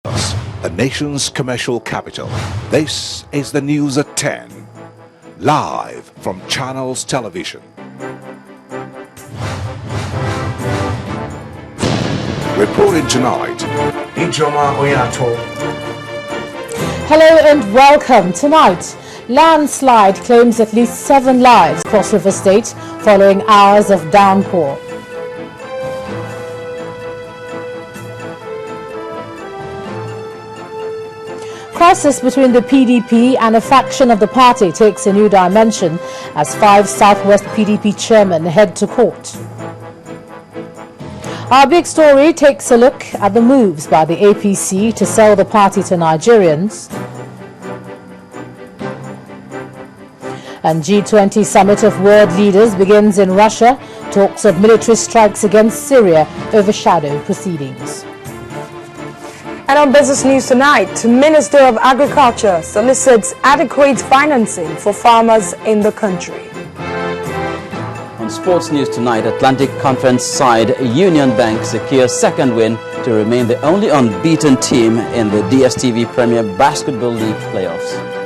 The nation's commercial capital. This is the news at 10, live from Channels Television. Reporting tonight, Ijoma Oyato. Hello and welcome. Tonight, landslide claims at least 7 lives across River State following hours of downpour. Crisis between the PDP and a faction of the party takes a new dimension as 5 Southwest PDP chairmen head to court. Our big story takes a look at the moves by the APC to sell the party to Nigerians. And G20 summit of world leaders begins in Russia. Talks of military strikes against Syria overshadow proceedings. And on business news tonight, Minister of Agriculture solicits adequate financing for farmers in the country. On sports news tonight, Atlantic Conference side Union Bank secures second win to remain the only unbeaten team in the DStv Premier Basketball League playoffs.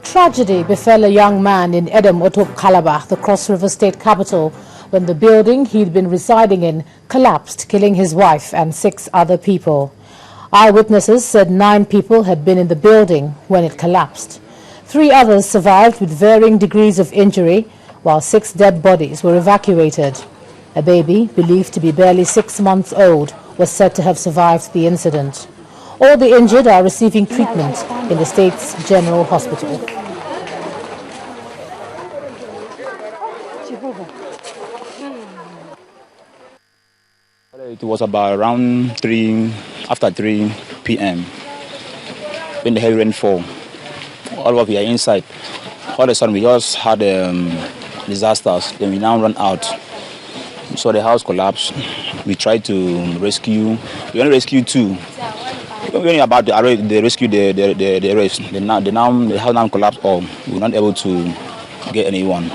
Tragedy befell a young man in Edem Otop Calabar, the Cross River State capital, when the building he'd been residing in collapsed, killing his wife and 6 other people. Eyewitnesses said 9 people had been in the building when it collapsed. 3 others survived with varying degrees of injury, while 6 dead bodies were evacuated. A baby, believed to be barely 6 months old, was said to have survived the incident. All the injured are receiving treatment in the state's general hospital. It was about around after 3 p.m. when the heavy rainfall. All of us are inside. All of a sudden we just had disasters. Then we now run out. So the house collapsed. We tried to rescue. We only rescued 2. When we were about to rescue the rest, the house now collapsed all. We were not able to get anyone.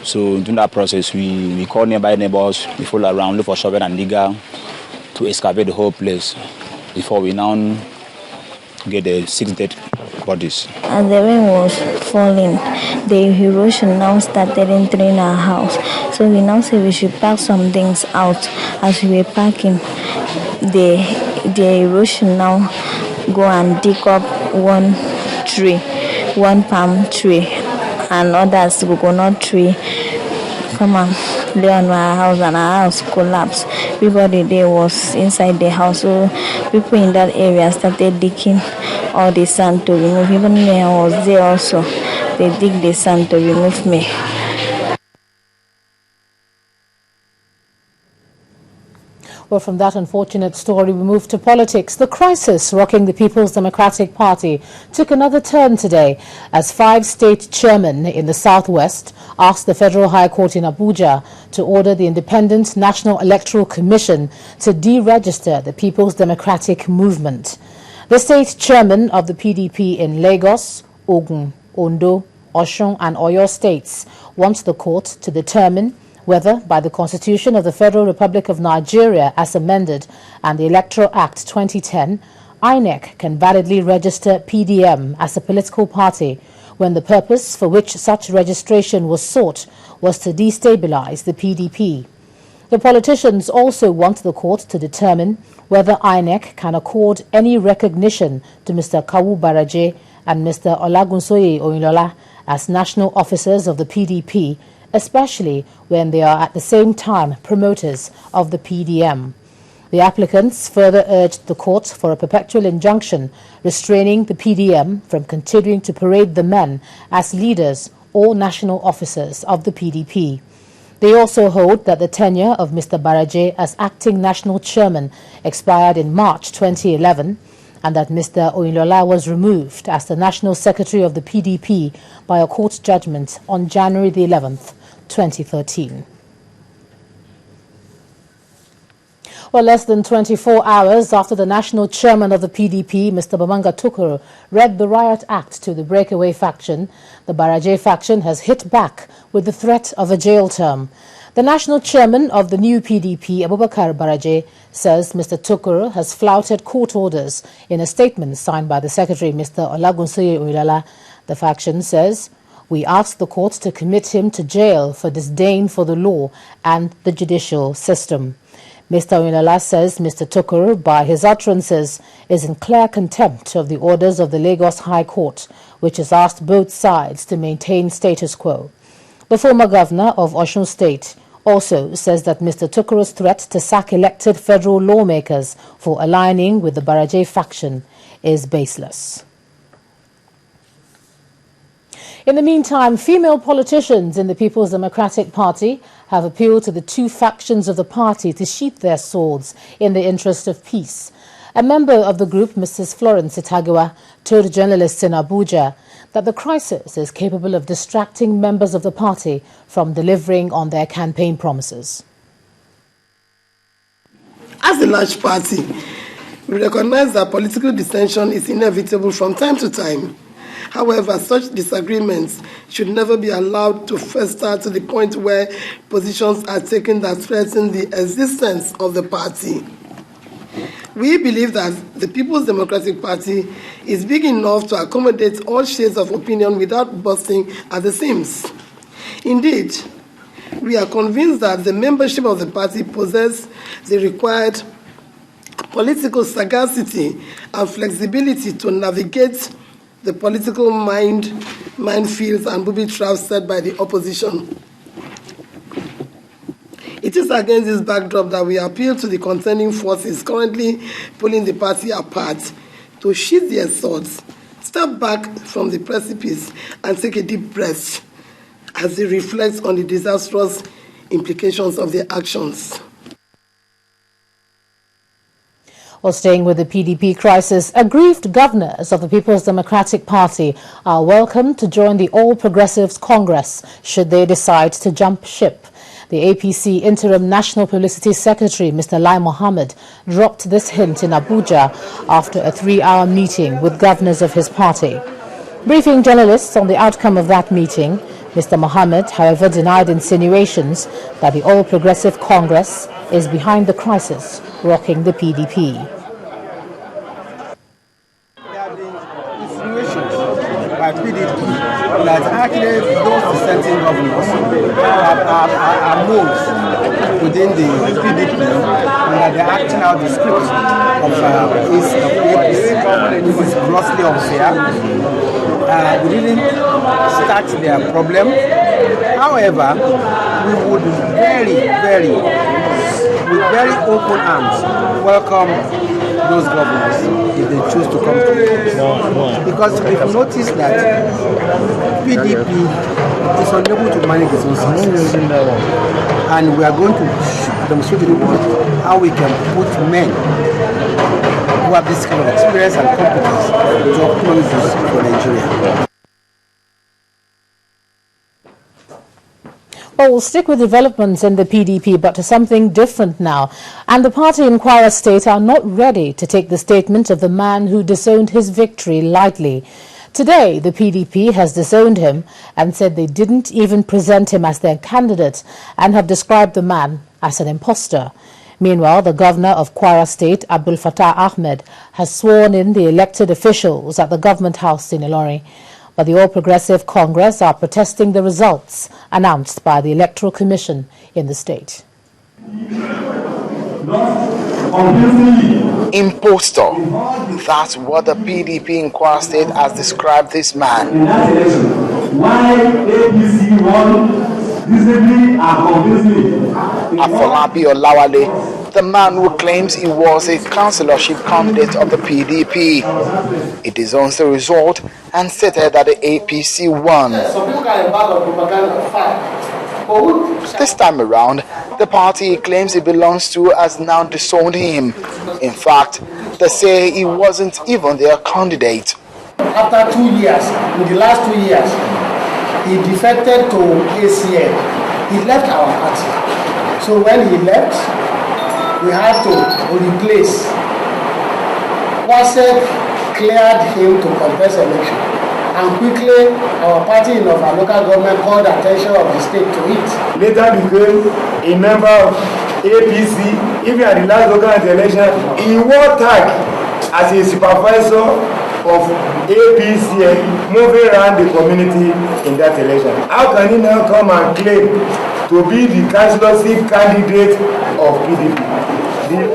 So during that process, we called nearby neighbors, we followed around, look for shovel and digger to excavate the whole place before we now get the 6 dead bodies. As the rain was falling, the erosion now started entering our house. So we now say we should pack some things out. As we were packing, the erosion now go and dig up one palm tree, and others coconut tree come and lay on our house, and our house collapsed. Everybody there was inside the house, so people in that area started digging all the sand to remove. Even me, I was there also. They dig the sand to remove me. Well, from that unfortunate story, we move to politics. The crisis rocking the People's Democratic Party took another turn today as 5 state chairmen in the Southwest asked the Federal High Court in Abuja to order the Independent National Electoral Commission to deregister the People's Democratic Movement. The state chairmen of the PDP in Lagos, Ogun, Ondo, Osun and Oyo states want the court to determine whether, by the Constitution of the Federal Republic of Nigeria as amended and the Electoral Act 2010, INEC can validly register PDM as a political party when the purpose for which such registration was sought was to destabilize the PDP. The politicians also want the court to determine whether INEC can accord any recognition to Mr. Kawu Baraje and Mr. Olagunsoye Oyinlola as national officers of the PDP, especially when they are at the same time promoters of the PDM. The applicants further urged the court for a perpetual injunction restraining the PDM from continuing to parade the men as leaders or national officers of the PDP. They also hold that the tenure of Mr. Baraje as acting national chairman expired in March 2011 and that Mr. Oyinlola was removed as the national secretary of the PDP by a court judgment on January the 11th, 2013. Well, less than 24 hours after the national chairman of the PDP, Mr. Bamanga Tukur, read the riot act to the breakaway faction, the Baraje faction has hit back with the threat of a jail term. The national chairman of the new PDP, Abubakar Baraje, says Mr. Tukur has flouted court orders. In a statement signed by the secretary, Mr. Olagunsoye Oyinlola, the faction says, "We ask the court to commit him to jail for disdain for the law and the judicial system." Mr. Oyinlola says Mr. Tukur, by his utterances, is in clear contempt of the orders of the Lagos High Court, which has asked both sides to maintain status quo. The former governor of Osun State also says that Mr. Tukur's threat to sack elected federal lawmakers for aligning with the Baraje faction is baseless. In the meantime, female politicians in the People's Democratic Party have appealed to the two factions of the party to sheath their swords in the interest of peace. A member of the group, Mrs. Florence Itagiwa, told journalists in Abuja that the crisis is capable of distracting members of the party from delivering on their campaign promises. As a large party, we recognize that political dissension is inevitable from time to time. However, such disagreements should never be allowed to fester to the point where positions are taken that threaten the existence of the party. We believe that the People's Democratic Party is big enough to accommodate all shades of opinion without bursting at the seams. Indeed, we are convinced that the membership of the party possess the required political sagacity and flexibility to navigate the political minefields and booby traps set by the opposition. It is against this backdrop that we appeal to the contending forces currently pulling the party apart to sheath their swords, step back from the precipice, and take a deep breath as they reflect on the disastrous implications of their actions. Well, staying with the PDP crisis, aggrieved governors of the People's Democratic Party are welcome to join the All Progressives Congress should they decide to jump ship. The APC Interim National Publicity Secretary, Mr. Lai Mohammed, dropped this hint in Abuja after a 3-hour meeting with governors of his party. Briefing journalists on the outcome of that meeting, Mr. Mohammed, however, denied insinuations that the All Progressive Congress is behind the crisis rocking the PDP. There have been insinuations by PDP that actually those dissenting governors are modes within the PDP and that they're acting out the script of APC. This is grossly unfair. We didn't start their problem. However, we would with very open arms welcome those governors if they choose to come to us. Because we've noticed that PDP is unable to manage its own success. And we are going to demonstrate to the world how we can put men who have this kind of experience and competence to optimum use for Nigeria. Well, we'll stick with developments in the PDP, but to something different now. And the party in Kwara State are not ready to take the statement of the man who disowned his victory lightly. Today, the PDP has disowned him and said they didn't even present him as their candidate and have described the man as an imposter. Meanwhile, the governor of Kwara State, Abdul Fattah Ahmed, has sworn in the elected officials at the government house in Ilorin. But the All Progressive Congress are protesting the results announced by the Electoral Commission in the state. Impostor. That's what the PDP in Kwara State has described this man. Afolabi Olawale, the man who claims he was a councillorship candidate of the PDP. He disowns the result and stated that the APC won. This time around, the party he claims he belongs to has now disowned him. In fact, they say he wasn't even their candidate. After 2 years, in the last 2 years, he defected to ACN. He left our party. So when he left, we had to replace. WASEC cleared him to contest election, and quickly our party in our local government called the attention of the state to it. Later became a member of APC. Even at the last local election, he wore tag as a supervisor of APC moving around the community in that election. How can he now come and claim to be the councillorship candidate of PDP?